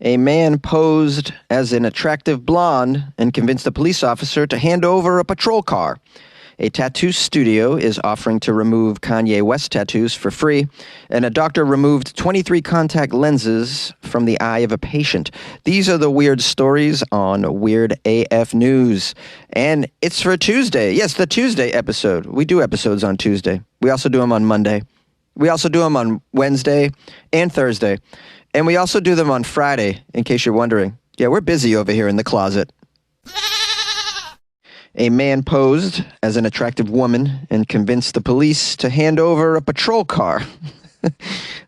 A man posed as an attractive blonde and convinced a police officer to hand over a patrol car. A tattoo studio is offering to remove Kanye West tattoos for free, and a doctor removed 23 contact lenses from the eye of a patient. These are the weird stories on Weird AF News. And it's for Tuesday. Yes, the Tuesday episode. We do episodes on Tuesday. We also do them on Monday. We also do them on Wednesday and Thursday. And we also do them on Friday, in case you're wondering. Yeah, we're busy over here in the closet. A man posed as an attractive woman and convinced the police to hand over a patrol car. I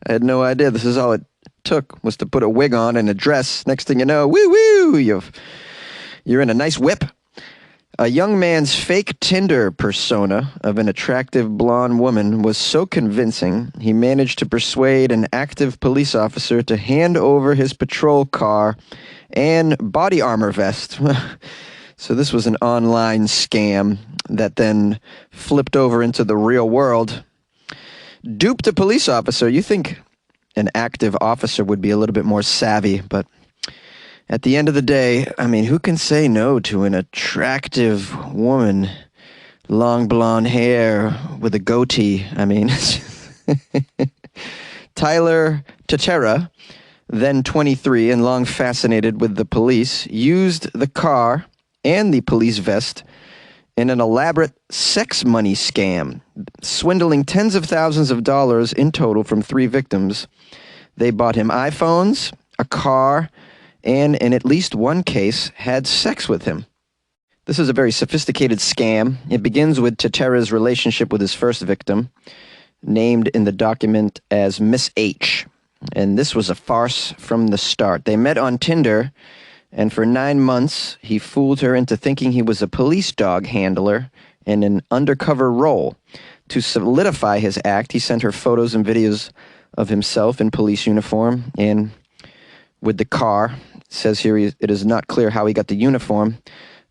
had no idea. This is all it took, was to put a wig on and a dress. Next thing you know, woo-woo, you're in a nice whip. A young man's fake Tinder persona of an attractive blonde woman was so convincing, he managed to persuade an active police officer to hand over his patrol car and body armor vest. So this was an online scam that then flipped over into the real world. Duped a police officer. You think an active officer would be a little bit more savvy, but at the end of the day, I mean, who can say no to an attractive woman? Long blonde hair with a goatee. I mean, Tyler Tetera, then 23 and long fascinated with the police, used the car and the police vest in an elaborate sex money scam, swindling tens of thousands of dollars in total from 3 victims. They bought him iPhones, a car, and in at least one case had sex with him. This is a very sophisticated scam. It begins with Tetera's relationship with his first victim, named in the document as Miss H. And this was a farce from the start. They met on Tinder, and for 9 months, he fooled her into thinking he was a police dog handler in an undercover role. To solidify his act, he sent her photos and videos of himself in police uniform and with the car. It says here it is not clear how he got the uniform,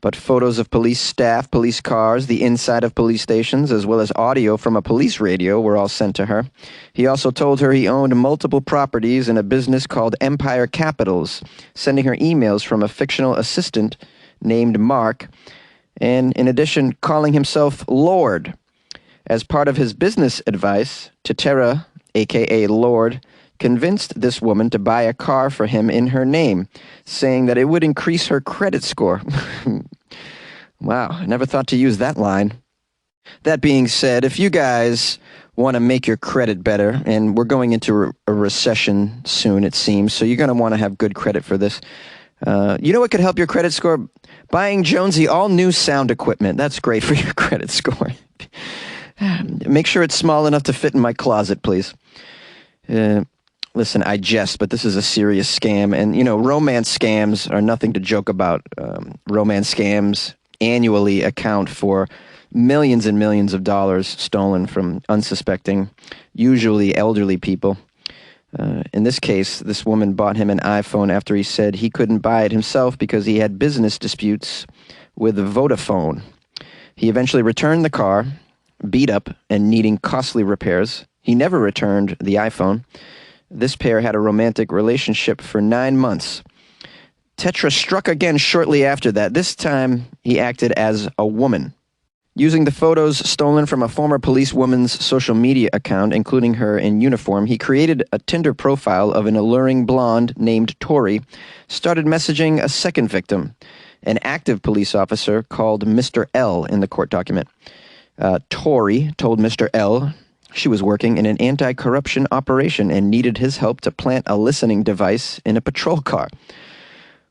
but photos of police staff, police cars, the inside of police stations, as well as audio from a police radio were all sent to her. He also told her he owned multiple properties in a business called Empire Capitals, sending her emails from a fictional assistant named Mark, and in addition, calling himself Lord. As part of his business advice, Tetera, a.k.a. Lord, convinced this woman to buy a car for him in her name, saying that it would increase her credit score. Wow, I never thought to use that line. That being said, if you guys want to make your credit better, and we're going into a recession soon, it seems, so you're going to want to have good credit for this. You know what could help your credit score? Buying Jonesy all new sound equipment. That's great for your credit score. Make sure it's small enough to fit in my closet, please. Listen, I jest, but this is a serious scam. And, you know, romance scams are nothing to joke about. Romance scams annually account for millions and millions of dollars stolen from unsuspecting, usually elderly people. In this case, this woman bought him an iPhone after he said he couldn't buy it himself because he had business disputes with Vodafone. He eventually returned the car, beat up and needing costly repairs. He never returned the iPhone. This pair had a romantic relationship for 9 months. Tetera struck again shortly after that. This time, he acted as a woman. Using the photos stolen from a former policewoman's social media account, including her in uniform, he created a Tinder profile of an alluring blonde named Tori, started messaging a second victim, an active police officer called Mr. L in the court document. Tori told Mr. L she was working in an anti-corruption operation and needed his help to plant a listening device in a patrol car.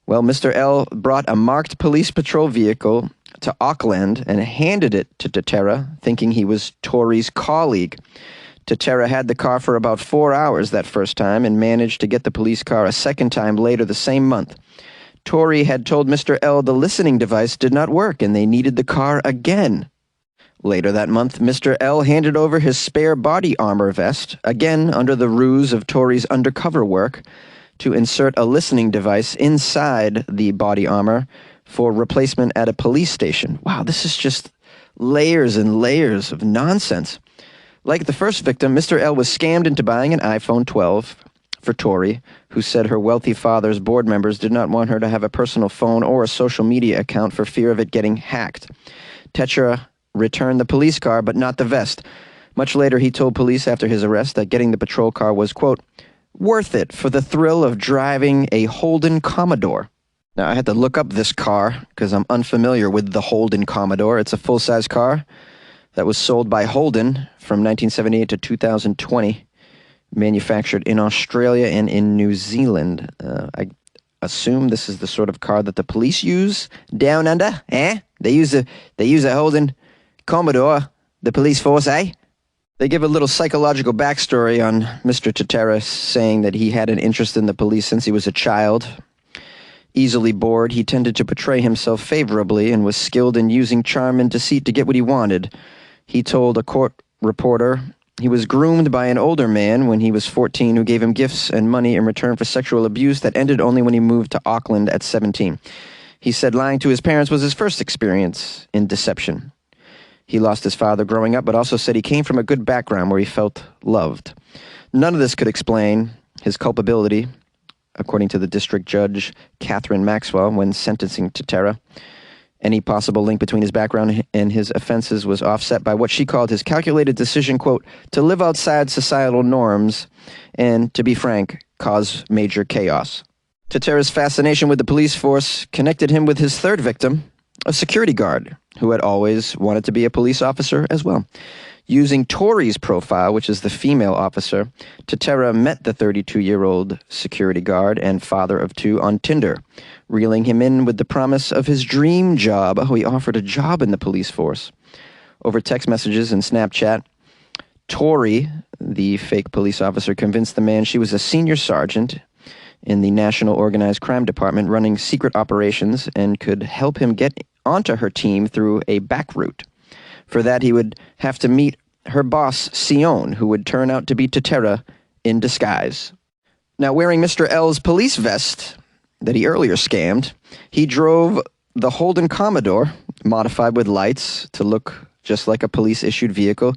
Well, Mr. L brought a marked police patrol vehicle to Auckland and handed it to Tetera, thinking he was Tori's colleague. Tetera had the car for about 4 hours that first time and managed to get the police car a second time later the same month. Tori had told Mr. L the listening device did not work and they needed the car again. Later that month, Mr. L handed over his spare body armor vest, again under the ruse of Tori's undercover work, to insert a listening device inside the body armor for replacement at a police station. Wow, this is just layers and layers of nonsense. Like the first victim, Mr. L was scammed into buying an iPhone 12 for Tori, who said her wealthy father's board members did not want her to have a personal phone or a social media account for fear of it getting hacked. Tetsera returned the police car, but not the vest. Much later, he told police after his arrest that getting the patrol car was, quote, worth it for the thrill of driving a Holden Commodore. Now, I had to look up this car because I'm unfamiliar with the Holden Commodore. It's a full-size car that was sold by Holden from 1978 to 2020, manufactured in Australia and in New Zealand. I assume this is the sort of car that the police use down under, eh? They use a Holden Commodore, the police force, eh? They give a little psychological backstory on Mr. Tetsera, saying that he had an interest in the police since he was a child. Easily bored, he tended to portray himself favorably and was skilled in using charm and deceit to get what he wanted. He told a court reporter he was groomed by an older man when he was 14 who gave him gifts and money in return for sexual abuse that ended only when he moved to Auckland at 17. He said lying to his parents was his first experience in deception. He lost his father growing up, but also said he came from a good background where he felt loved. None of this could explain his culpability, according to the district judge, Catherine Maxwell, when sentencing Tetsera. Any possible link between his background and his offenses was offset by what she called his calculated decision, quote, to live outside societal norms and, to be frank, cause major chaos. Tetsera's fascination with the police force connected him with his third victim, a security guard who had always wanted to be a police officer as well. Using Tori's profile, which is the female officer, Tetsera met the 32-year-old security guard and father of two on Tinder, reeling him in with the promise of his dream job. Oh, he offered a job in the police force. Over text messages and Snapchat, Tori, the fake police officer, convinced the man she was a senior sergeant in the National Organized Crime Department running secret operations and could help him get onto her team through a back route. For that, he would have to meet her boss, Sion, who would turn out to be Tetsera in disguise. Now, wearing Mr. L's police vest that he earlier scammed, he drove the Holden Commodore, modified with lights to look just like a police-issued vehicle,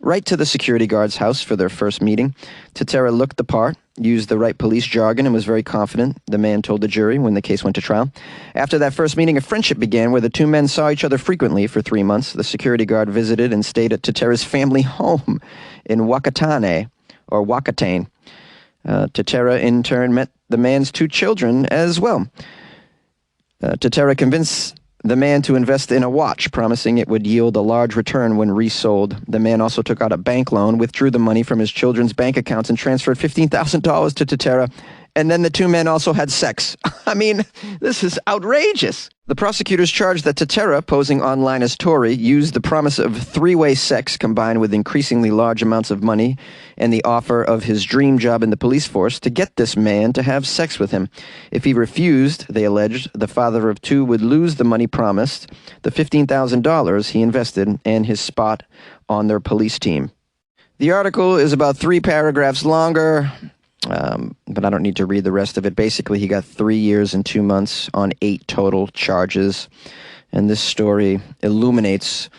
right to the security guard's house for their first meeting. Tetsera looked the part, used the right police jargon, and was very confident, the man told the jury when the case went to trial. After that first meeting, a friendship began where the two men saw each other frequently for 3 months. The security guard visited and stayed at Tetsera's family home in Wakatane. Tetsera, in turn, met the man's two children as well. Tetsera convinced the man to invest in a watch, promising it would yield a large return when resold. The man also took out a bank loan, withdrew the money from his children's bank accounts, and transferred $15,000 to Tetsera. And then the two men also had sex. I mean, this is outrageous. The prosecutors charged that Tetsera, posing online as Tori, used the promise of three-way sex combined with increasingly large amounts of money and the offer of his dream job in the police force to get this man to have sex with him. If he refused, they alleged, the father of two would lose the money promised, the $15,000 he invested, and his spot on their police team. The article is about 3 paragraphs longer, but I don't need to read the rest of it. Basically, he got 3 years and 2 months on 8 total charges. And this story illuminates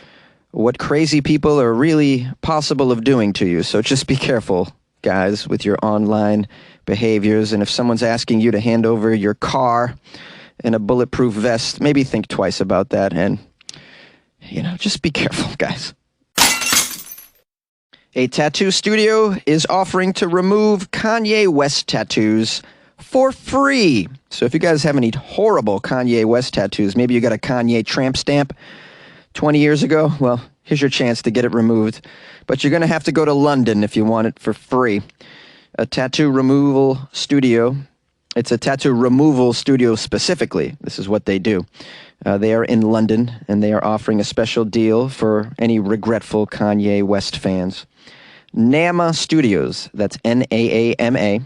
what crazy people are really possible of doing to you. So just be careful, guys, with your online behaviors. And if someone's asking you to hand over your car in a bulletproof vest, maybe think twice about that. And, just be careful, guys. A tattoo studio is offering to remove Kanye West tattoos for free. So if you guys have any horrible Kanye West tattoos, maybe you got a Kanye tramp stamp 20 years ago, well, here's your chance to get it removed. But you're going to have to go to London if you want it for free. A tattoo removal studio. It's a tattoo removal studio specifically. This is what they do. They are in London, and they are offering a special deal for any regretful Kanye West fans. Nama Studios, that's Naama,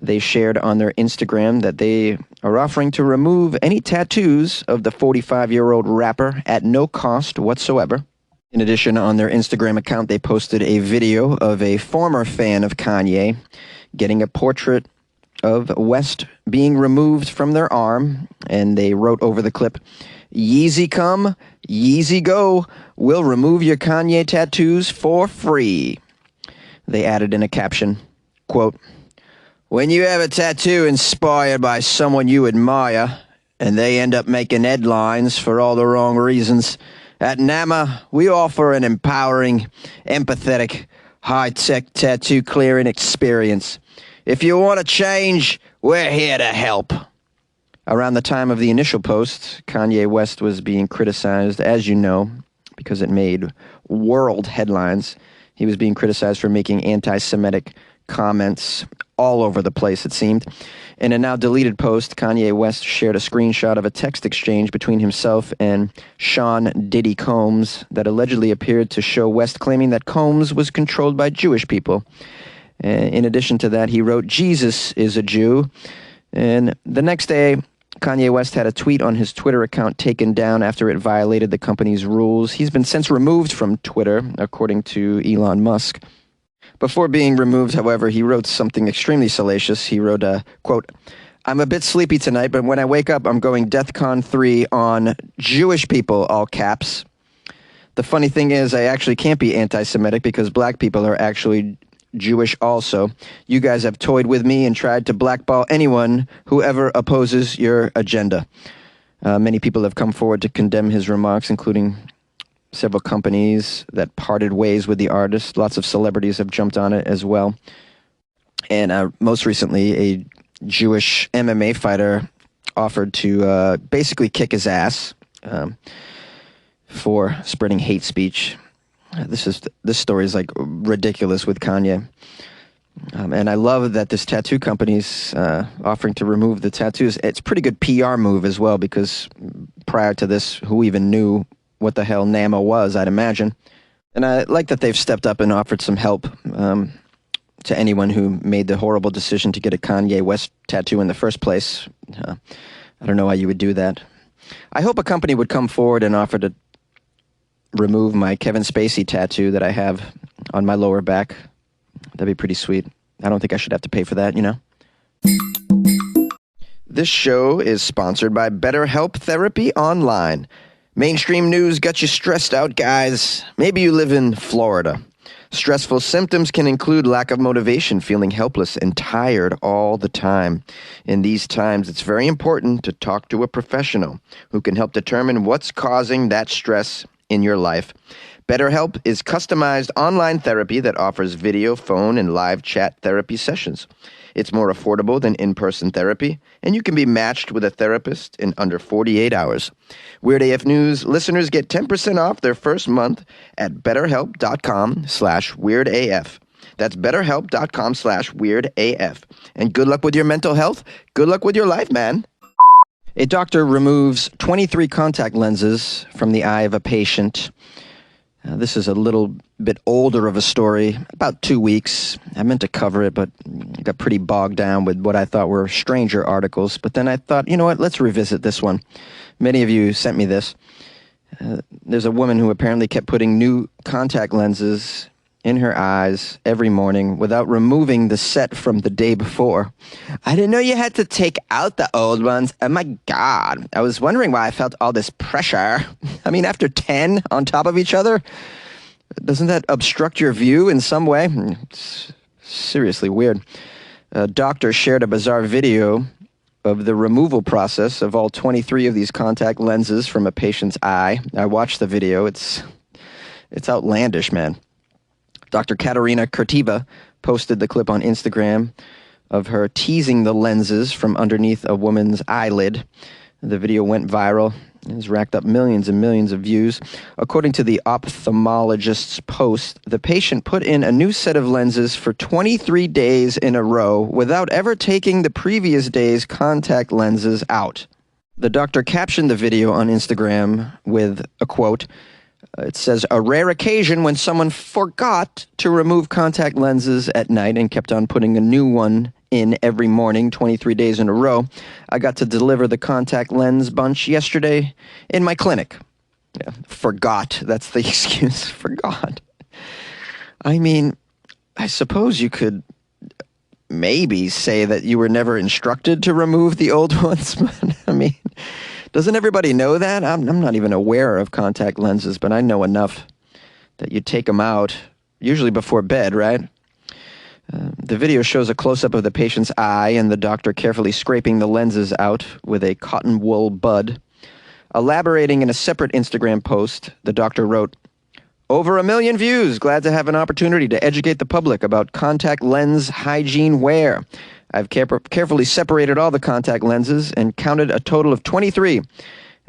they shared on their Instagram that they are offering to remove any tattoos of the 45-year-old rapper at no cost whatsoever. In addition, on their Instagram account, they posted a video of a former fan of Kanye getting a portrait of West being removed from their arm, and they wrote over the clip, "Yeezy come, Yeezy go, we'll remove your Kanye tattoos for free." They added in a caption, quote, When you have a tattoo inspired by someone you admire, and they end up making headlines for all the wrong reasons, at NAMA, we offer an empowering, empathetic, high-tech tattoo clearing experience. If you want to change, we're here to help. Around the time of the initial post, Kanye West was being criticized, as you know, because it made world headlines. He was being criticized for making anti-Semitic comments all over the place, it seemed. In a now deleted post, Kanye West shared a screenshot of a text exchange between himself and Sean Diddy Combs that allegedly appeared to show West claiming that Combs was controlled by Jewish people. In addition to that, he wrote, "Jesus is a Jew." And the next day, Kanye West had a tweet on his Twitter account taken down after it violated the company's rules. He's been since removed from Twitter, according to Elon Musk. Before being removed, however, he wrote something extremely salacious. He wrote, quote, "I'm a bit sleepy tonight, but when I wake up, I'm going DEFCON 3 on Jewish people," all caps. The funny thing is, I actually can't be anti-Semitic because black people are actually Jewish also. You guys have toyed with me and tried to blackball anyone who ever opposes your agenda. Many people have come forward to condemn his remarks, including several companies that parted ways with the artist. Lots of celebrities have jumped on it as well. And most recently, a Jewish MMA fighter offered to basically kick his ass for spreading hate speech. This story is like ridiculous with Kanye. And I love that this tattoo company's offering to remove the tattoos. It's a pretty good PR move as well, because prior to this, who even knew what the hell NAMA was, I'd imagine. And I like that they've stepped up and offered some help to anyone who made the horrible decision to get a Kanye West tattoo in the first place. I don't know why you would do that. I hope a company would come forward and offer to remove my Kevin Spacey tattoo that I have on my lower back. That'd be pretty sweet. I don't think I should have to pay for that, you know? This show is sponsored by BetterHelp Therapy Online. Mainstream news got you stressed out, guys. Maybe you live in Florida. Stressful symptoms can include lack of motivation, feeling helpless and tired all the time. In these times, it's very important to talk to a professional who can help determine what's causing that stress in your life. BetterHelp is customized online therapy that offers video, phone, and live chat therapy sessions. It's more affordable than in-person therapy, and you can be matched with a therapist in under 48 hours. Weird AF News listeners get 10% off their first month at betterhelp.com/weirdaf. That's betterhelp.com/weirdaf. And good luck with your mental health. Good luck with your life, man. A doctor removes 23 contact lenses from the eye of a patient. This is a little bit older of a story, about 2 weeks. I meant to cover it, but I got pretty bogged down with what I thought were stranger articles. But then I thought, you know what, let's revisit this one. Many of you sent me this. There's a woman who apparently kept putting new contact lenses in her eyes every morning without removing the set from the day before. I didn't know you had to take out the old ones. Oh my God. I was wondering why I felt all this pressure. I mean, after 10 on top of each other, doesn't that obstruct your view in some way? It's seriously weird. A doctor shared a bizarre video of the removal process of all 23 of these contact lenses from a patient's eye. I watched the video. It's outlandish, man. Dr. Katerina Kurtiva posted the clip on Instagram of her teasing the lenses from underneath a woman's eyelid. The video went viral and has racked up millions and millions of views. According to the ophthalmologist's post, the patient put in a new set of lenses for 23 days in a row without ever taking the previous day's contact lenses out. The doctor captioned the video on Instagram with a quote. It says, "A rare occasion when someone forgot to remove contact lenses at night and kept on putting a new one in every morning, 23 days in a row. I got to deliver the contact lens bunch yesterday in my clinic." Yeah, forgot. That's the excuse. Forgot. I mean, I suppose you could maybe say that you were never instructed to remove the old ones, but I mean, doesn't everybody know that? I'm not even aware of contact lenses, but I know enough that you take them out, usually before bed, right? The video shows a close-up of the patient's eye and the doctor carefully scraping the lenses out with a cotton wool bud. Elaborating in a separate Instagram post, the doctor wrote, "Over 1 million views. Glad to have an opportunity to educate the public about contact lens hygiene wear. I've carefully separated all the contact lenses and counted a total of 23.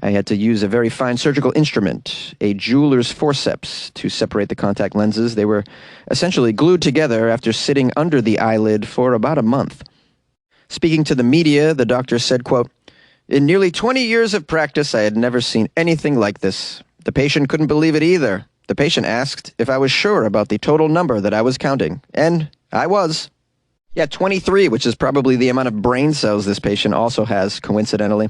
I had to use a very fine surgical instrument, a jeweler's forceps, to separate the contact lenses. They were essentially glued together after sitting under the eyelid for about a month." Speaking to the media, the doctor said, quote, "In nearly 20 years of practice, I had never seen anything like this. The patient couldn't believe it either. The patient asked if I was sure about the total number that I was counting, and I was." Yeah, 23, which is probably the amount of brain cells this patient also has, coincidentally.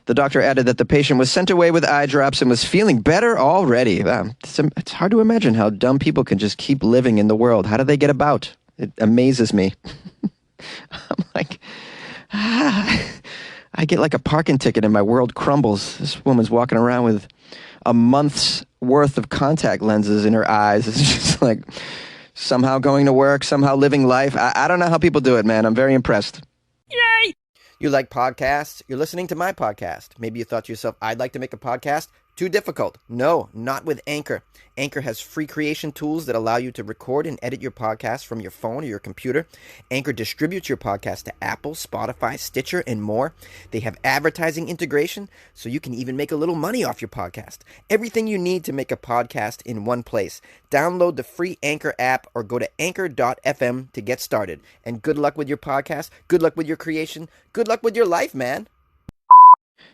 The doctor added that the patient was sent away with eye drops and was feeling better already. It's hard to imagine how dumb people can just keep living in the world. How do they get about? It amazes me. I'm like, I get like a parking ticket and my world crumbles. This woman's walking around with a month's worth of contact lenses in her eyes. It's just like somehow going to work, somehow living life. I don't know how people do it, man. I'm very impressed. Yay! You like podcasts? You're listening to my podcast. Maybe you thought to yourself, I'd like to make a podcast. Too difficult. No, not with Anchor. Anchor has free creation tools that allow you to record and edit your podcast from your phone or your computer. Anchor distributes your podcast to Apple, Spotify, Stitcher, and more. They have advertising integration, so you can even make a little money off your podcast. Everything you need to make a podcast in one place. Download the free Anchor app or go to anchor.fm to get started. And good luck with your podcast. Good luck with your creation. Good luck with your life, man.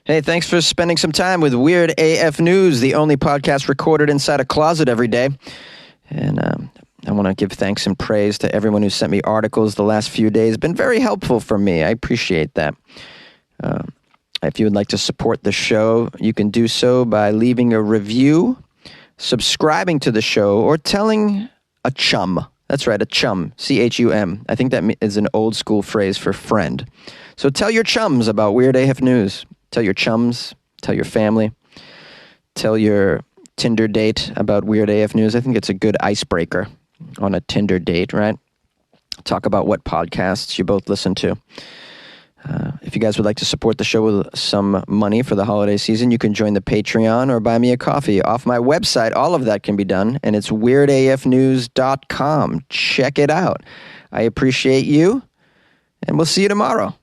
Hey, thanks for spending some time with Weird AF News, the only podcast recorded inside a closet every day. And I want to give thanks and praise to everyone who sent me articles the last few days. Been very helpful for me. I appreciate that. If you would like to support the show, you can do so by leaving a review, subscribing to the show, or telling a chum. That's right, a chum, C-H-U-M. I think that is an old school phrase for friend. So tell your chums about Weird AF News. Tell your chums, tell your family, tell your Tinder date about Weird AF News. I think it's a good icebreaker on a Tinder date, right? Talk about what podcasts you both listen to. If you guys would like to support the show with some money for the holiday season, you can join the Patreon or buy me a coffee. Off my website, all of that can be done, and it's weirdafnews.com. Check it out. I appreciate you, and we'll see you tomorrow.